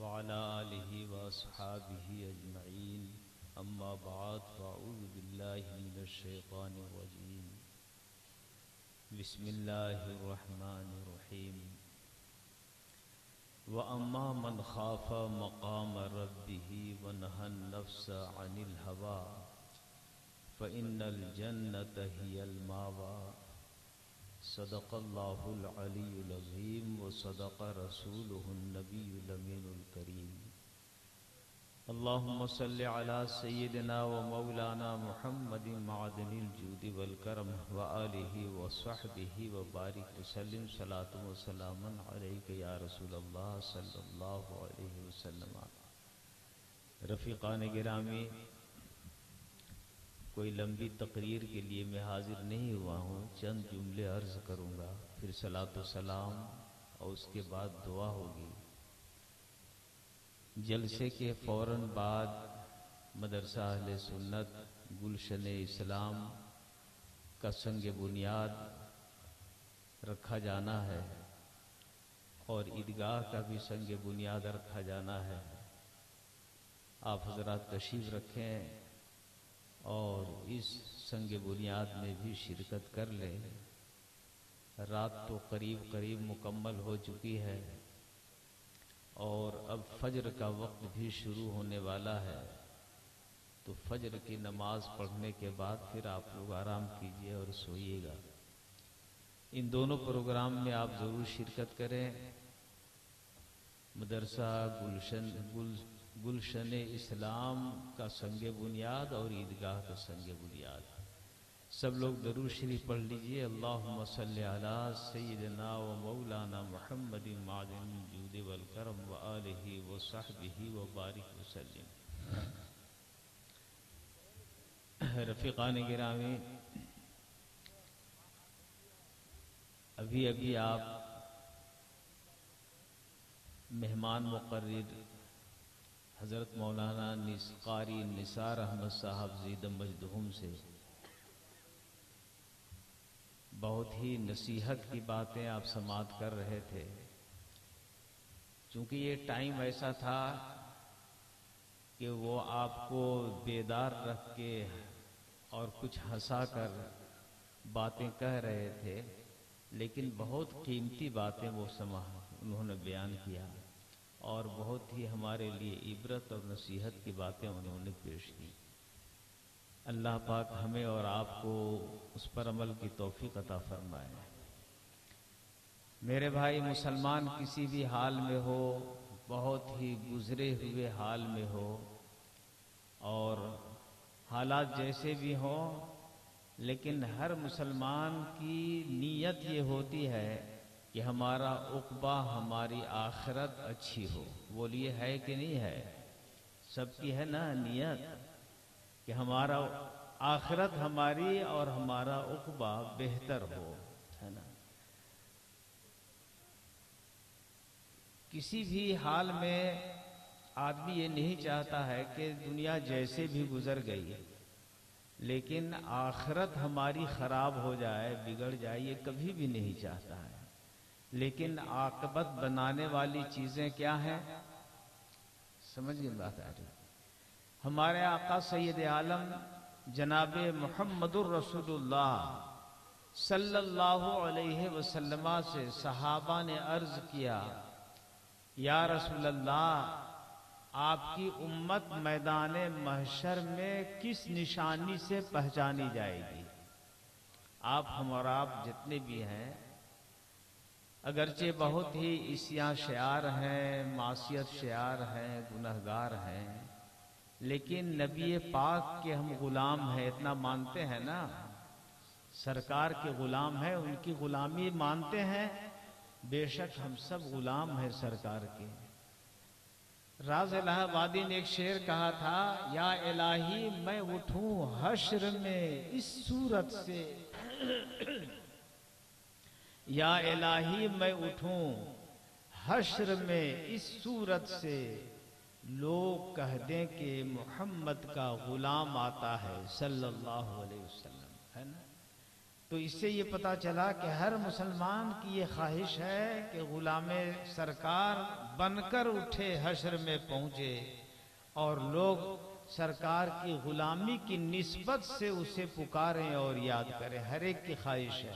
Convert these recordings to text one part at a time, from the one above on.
وعلى آله وأصحابه أجمعين أما بعد فأعوذ بالله من الشيطان الرجيم بسم الله الرحمن الرحيم وأما من خاف مقام ربه ونهى النفس عن الهوى فإن الجنة هي المأوى صدق الله العلي العظيم وصدق رسوله النبي الأمين الكريم اللهم صل على سيدنا ومولانا محمد معدن الجود والكرم وآله وصحبه وبارك وسلم صلاة وسلاما عليك يا رسول الله صلى الله عليه وسلم. رفیقان گرامی، کوئی لمبی تقریر کے لیے میں حاضر نہیں ہوا ہوں، چند جملے عرض کروں گا، پھر صلاۃ و سلام اور اس کے بعد دعا ہوگی. جلسے کے فوراً بعد مدرسہ اہل سنت گلشن اسلام کا سنگ بنیاد رکھا جانا ہے اور عیدگاہ کا بھی سنگ بنیاد رکھا جانا ہے. آپ حضرات تشریف رکھیں اور اس سنگ بنیاد میں بھی شرکت کر لیں. رات تو قریب مکمل ہو چکی ہے اور اب فجر کا وقت بھی شروع ہونے والا ہے، تو فجر کی نماز پڑھنے کے بعد پھر آپ لوگ آرام کیجئے اور سوئیے گا. ان دونوں پروگرام میں آپ ضرور شرکت کریں. مدرسہ گلشن اسلام کا سنگ بنیاد اور عیدگاہ کا سنگ بنیاد. سب لوگ درود شریف پڑھ لیجئے. اللہم صلی علی سیدنا و مولانا محمد معدن الجود والکرم و آلہ و صحبہ و بارک وسلم. رفیقان گرامی، ابھی آپ مہمان مقرر حضرت مولانا قاری نثار احمد صاحب زید مجدہم سے بہت ہی نصیحت کی باتیں آپ سماعت کر رہے تھے. چونکہ یہ ٹائم ایسا تھا کہ وہ آپ کو بیدار رکھ کے اور کچھ ہنسا کر باتیں کہہ رہے تھے، لیکن بہت قیمتی باتیں وہ انہوں نے بیان کیا اور بہت ہی ہمارے لیے عبرت اور نصیحت کی باتیں انہوں نے پیش کی. اللہ پاک ہمیں اور آپ کو اس پر عمل کی توفیق عطا فرمائے. میرے بھائی، مسلمان کسی بھی حال میں ہو، بہت ہی گزرے ہوئے حال میں ہو اور حالات جیسے بھی ہوں، لیکن ہر مسلمان کی نیت یہ ہوتی ہے کہ ہمارا عقبہ، ہماری آخرت اچھی ہو. بولیے ہے کہ نہیں ہے؟ سب کی ہے نا نیت کہ ہمارا آخرت ہماری اور ہمارا عقبہ بہتر ہو، ہے نا؟ کسی بھی حال میں آدمی یہ نہیں چاہتا ہے کہ دنیا جیسے بھی گزر گئی لیکن آخرت ہماری خراب ہو جائے، بگڑ جائے، یہ کبھی بھی نہیں چاہتا ہے. لیکن عاقبت بنانے والی چیزیں کیا ہیں؟ سمجھئے بات آ رہی. ہمارے آقا سید عالم جناب محمد الرسول اللہ صلی اللہ علیہ وسلم سے صحابہ نے عرض کیا، یا رسول اللہ، آپ کی امت میدان محشر میں کس نشانی سے پہچانی جائے گی؟ آپ ہم اور آپ جتنے بھی ہیں، اگرچہ بہت ہی عصیاں شعار ہیں، معصیت شعار ہیں، گنہگار ہیں، لیکن نبی پاک کے ہم غلام ہیں، اتنا مانتے ہیں نا. سرکار کے غلام ہیں، ان کی غلامی مانتے ہیں. بے شک ہم سب غلام ہیں سرکار کے. راز الہ آبادی نے ایک شعر کہا تھا، یا الہی میں اٹھوں حشر میں اس صورت سے، یا الہی میں اٹھوں حشر میں اس صورت سے، لوگ کہہ دیں کہ محمد کا غلام آتا ہے صلی اللہ علیہ وسلم، ہے نا؟ تو اس سے یہ پتا چلا کہ ہر مسلمان کی یہ خواہش ہے کہ غلام سرکار بن کر اٹھے، حشر میں پہنچے اور لوگ سرکار کی غلامی کی نسبت سے اسے پکاریں اور یاد کریں، ہر ایک کی خواہش ہے۔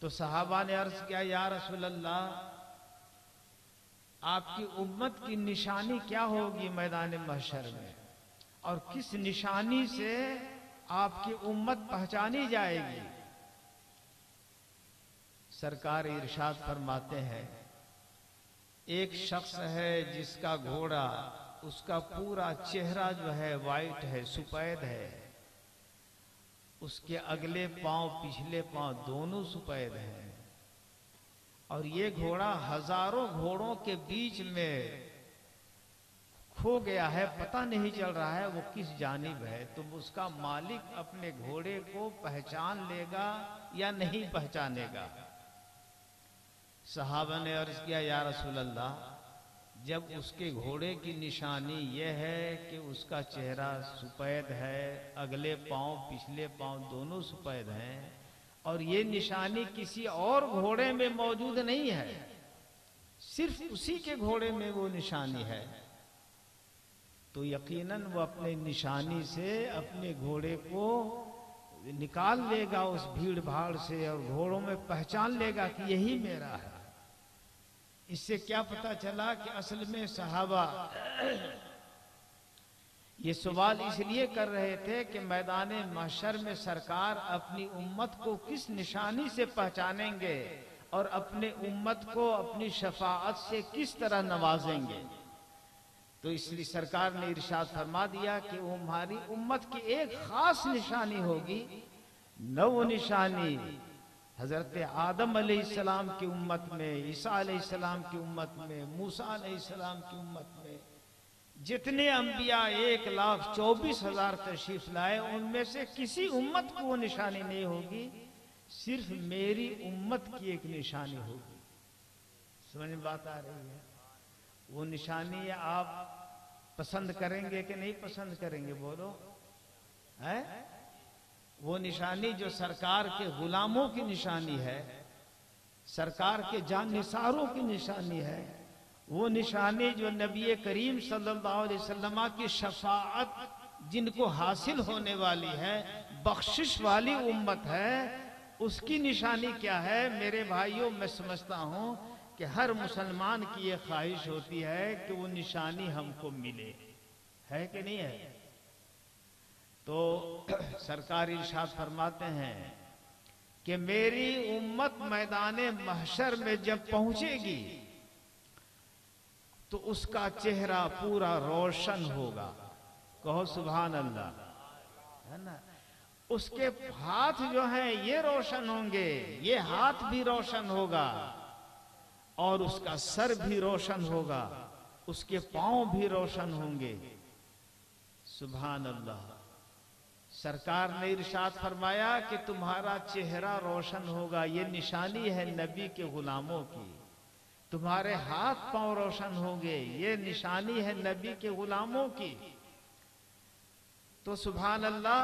تو صحابہ نے عرض کیا، یا رسول اللہ، آپ کی امت کی نشانی کیا ہوگی میدان محشر میں، اور کس نشانی سے آپ کی امت پہچانی جائے گی؟ سرکار ارشاد فرماتے ہیں، ایک شخص ہے جس کا گھوڑا، اس کا پورا چہرہ جو ہے وائٹ ہے، سفید ہے، اس کے اگلے پاؤں پچھلے پاؤں دونوں سفید ہیں، اور یہ گھوڑا ہزاروں گھوڑوں کے بیچ میں کھو گیا ہے، پتہ نہیں چل رہا ہے وہ کس جانب ہے۔ تو اس کا مالک اپنے گھوڑے کو پہچان لے گا یا نہیں پہچانے گا؟ صحابہ نے عرض کیا، یا رسول اللہ، جب اس کے گھوڑے کی نشانی یہ ہے کہ اس کا چہرہ سفید ہے، اگلے پاؤں پچھلے پاؤں دونوں سفید ہیں، اور یہ نشانی کسی اور گھوڑے میں موجود نہیں ہے، صرف اسی کے گھوڑے میں وہ نشانی ہے، تو یقیناً وہ اپنے نشانی سے اپنے گھوڑے کو نکال لے گا اس بھیڑ بھاڑ سے، اور گھوڑوں میں پہچان لے گا کہ یہی میرا ہے۔ اس سے کیا پتا چلا کہ اصل میں صحابہ یہ سوال اس لیے کر رہے تھے کہ میدان محشر میں سرکار اپنی امت کو کس نشانی سے پہچانیں گے اور اپنے امت کو اپنی شفاعت سے کس طرح نوازیں گے۔ تو اس لیے سرکار نے ارشاد فرما دیا کہ وہ ہماری امت کی ایک خاص نشانی ہوگی، نہ وہ نشانی حضرت آدم علیہ السلام کی امت میں، عیسیٰ علیہ السلام کی امت میں، موسیٰ علیہ السلام کی امت میں، جتنے انبیاء 1,24,000 تشریف لائے، ان میں سے کسی امت کو وہ نشانی نہیں ہوگی، صرف میری امت کی ایک نشانی ہوگی۔ سمجھ میں بات آ رہی ہے؟ وہ نشانی آپ پسند کریں گے کہ نہیں پسند کریں گے؟ بولو ہے؟ وہ نشانی جو سرکار کے غلاموں کی نشانی ہے، سرکار کے جان نثاروں کی نشانی ہے، وہ نشانی جو نبی کریم صلی اللہ علیہ وسلم کی شفاعت جن کو حاصل ہونے والی ہے، بخشش والی امت ہے، اس کی نشانی کیا ہے؟ میرے بھائیوں، میں سمجھتا ہوں کہ ہر مسلمان کی یہ خواہش ہوتی ہے کہ وہ نشانی ہم کو ملے، ہے کہ نہیں ہے؟ تو سرکار ارشاد فرماتے ہیں کہ میری امت میدان محشر میں جب پہنچے گی تو اس کا چہرہ پورا روشن ہوگا، کہو سبحان اللہ، ہے نا؟ اس کے ہاتھ جو ہیں یہ روشن ہوں گے، یہ ہاتھ بھی روشن ہوگا، اور اس کا سر بھی روشن ہوگا، اس کے پاؤں بھی روشن ہوں گے۔ سبحان اللہ۔ سرکار نے ارشاد فرمایا کہ تمہارا چہرہ روشن ہوگا، یہ نشانی ہے نبی کے غلاموں کی، تمہارے ہاتھ پاؤں روشن ہوں گے، یہ نشانی ہے نبی کے غلاموں کی۔ تو سبحان اللہ،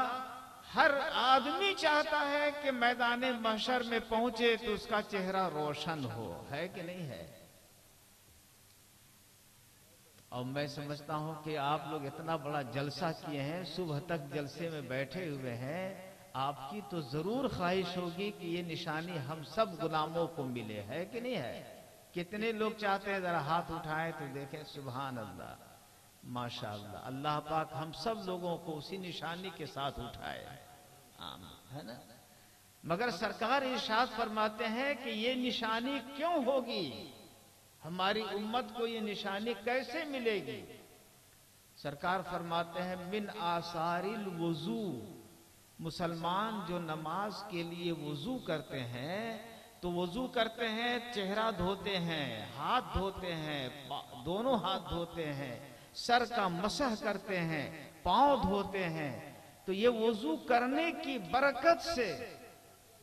ہر آدمی چاہتا ہے کہ میدان محشر میں پہنچے تو اس کا چہرہ روشن ہو، ہے کہ نہیں ہے؟ اور میں سمجھتا ہوں کہ آپ لوگ اتنا بڑا جلسہ کیے ہیں، صبح تک جلسے میں بیٹھے ہوئے ہیں، آپ کی تو ضرور خواہش ہوگی کہ یہ نشانی ہم سب غلاموں کو ملے، ہے کہ نہیں ہے؟ کتنے لوگ چاہتے ہیں؟ ذرا ہاتھ اٹھائیں تو دیکھیں۔ سبحان اللہ، ماشاءاللہ، اللہ پاک ہم سب لوگوں کو اسی نشانی کے ساتھ اٹھائے، آمین، ہے نا؟ مگر سرکار ارشاد فرماتے ہیں کہ یہ نشانی کیوں ہوگی، ہماری امت کو یہ نشانی کیسے ملے گی؟ سرکار فرماتے ہیں من آثار الوضو، مسلمان جو نماز کے لیے وضو کرتے ہیں تو وضو کرتے ہیں، چہرہ دھوتے ہیں، ہاتھ دھوتے ہیں، دونوں ہاتھ دھوتے ہیں، سر کا مسح کرتے ہیں، پاؤں دھوتے ہیں، تو یہ وضو کرنے کی برکت سے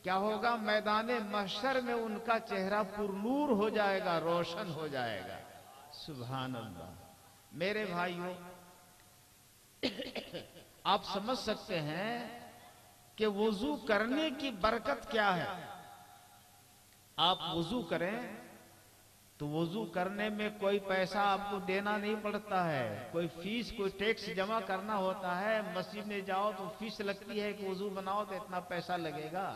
کیا ہوگا؟ میدان محشر میں ان کا چہرہ پر نور ہو جائے گا، روشن ہو جائے گا۔ سبحان اللہ۔ میرے بھائیوں، آپ سمجھ سکتے ہیں کہ وضو کرنے کی برکت کیا ہے. آپ وضو کریں تو وضو کرنے میں کوئی پیسہ آپ کو دینا نہیں پڑتا ہے، کوئی فیس کوئی ٹیکس جمع کرنا ہوتا ہے. مسجد میں جاؤ تو فیس لگتی ہے کہ وضو بناؤ تو اتنا پیسہ لگے گا.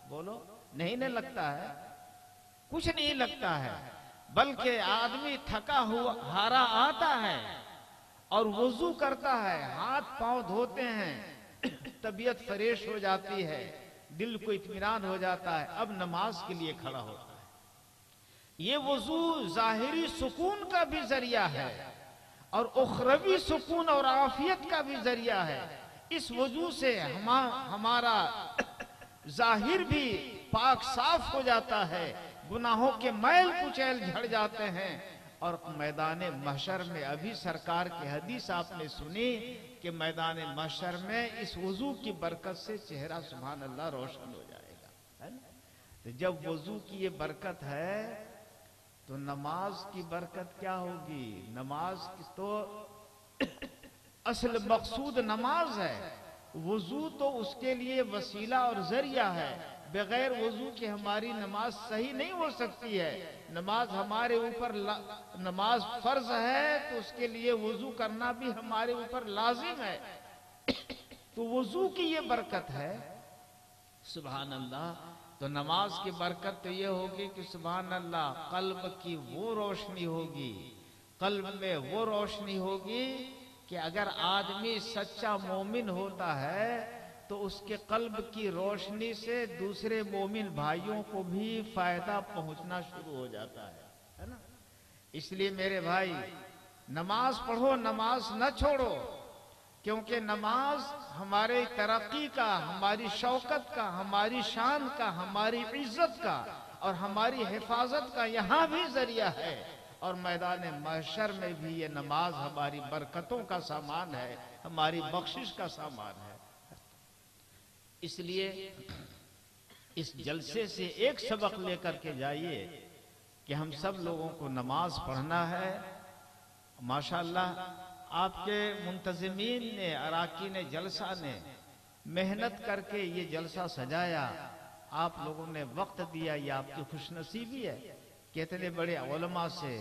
بولو نہیں لگتا ہے، کچھ نہیں لگتا ہے. بلکہ آدمی تھکا ہوا ہارا آتا ہے اور وضو کرتا ہے، ہاتھ پاؤں دھوتے ہیں، طبیعت فریش ہو جاتی ہے، دل کو اطمینان ہو جاتا ہے. اب نماز کے لیے کھڑا ہوتا ہے. یہ وضو ظاہری سکون کا بھی ذریعہ ہے اور اخروی سکون اور عافیت کا بھی ذریعہ ہے. اس وضو سے ہمارا ظاہر بھی پاک صاف ہو جاتا ہے، گناہوں کے میل کچیل جھڑ جاتے ہیں. اور میدان محشر میں ابھی سرکار کی حدیث آپ نے سنی کہ میدان محشر میں اس وضو کی برکت سے چہرہ سبحان اللہ روشن ہو جائے گا. تو جب وضو کی یہ برکت ہے تو نماز کی برکت کیا ہوگی؟ نماز کی تو اصل مقصود نماز ہے، وضو تو اس کے لیے وسیلہ اور ذریعہ ہے. بغیر وضو کے ہماری نماز صحیح نہیں ہو سکتی ہے. نماز ہمارے اوپر نماز فرض ہے تو اس کے لیے وضو کرنا بھی ہمارے اوپر لازم ہے. تو وضو کی یہ برکت ہے سبحان اللہ. تو نماز کی برکت تو یہ ہوگی کہ سبحان اللہ قلب کی وہ روشنی ہوگی، قلب میں وہ روشنی ہوگی کہ اگر آدمی سچا مومن ہوتا ہے تو اس کے قلب کی روشنی سے دوسرے مومن بھائیوں کو بھی فائدہ پہنچنا شروع ہو جاتا ہے نا. اس لیے میرے بھائی نماز پڑھو، نماز نہ چھوڑو، کیونکہ نماز ہمارے ترقی کا، ہماری شوکت کا، ہماری شان کا، ہماری عزت کا اور ہماری حفاظت کا یہاں بھی ذریعہ ہے. اور میدان محشر میں بھی یہ نماز ہماری برکتوں کا سامان ہے، ہماری بخشش کا سامان ہے. اس لیے اس جلسے سے ایک سبق لے کر کے جائیے کہ ہم سب لوگوں کو نماز پڑھنا ہے. ماشاءاللہ آپ کے منتظمین نے، اراکین جلسہ نے محنت کر کے یہ جلسہ سجایا، آپ لوگوں نے وقت دیا، یہ آپ کی خوش نصیبی ہے کہ اتنے بڑے علماء سے،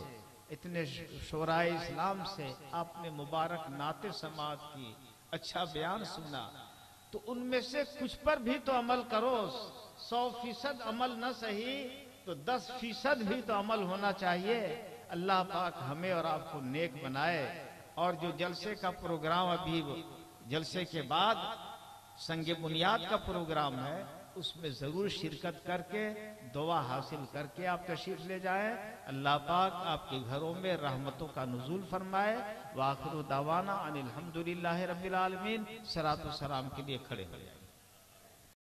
اتنے شورائے اسلام سے آپ نے مبارک نعت سماعت کی، اچھا بیان سنا. تو ان میں سے کچھ پر بھی تو عمل کرو. 100% عمل نہ صحیح تو 10% بھی تو عمل ہونا چاہیے. اللہ پاک ہمیں اور آپ کو نیک بنائے. اور جو جلسے کا پروگرام ابھی جلسے کے بعد سنگ بنیاد کا پروگرام ہے اس میں ضرور شرکت کر کے دعا حاصل کر کے آپ تشریف لے جائیں. اللہ پاک آپ کے گھروں میں رحمتوں کا نزول فرمائے. وآخر دعوانا ان الحمدللہ رب العالمین. صلاۃ و سلام کے لیے کھڑے ہو جائیں.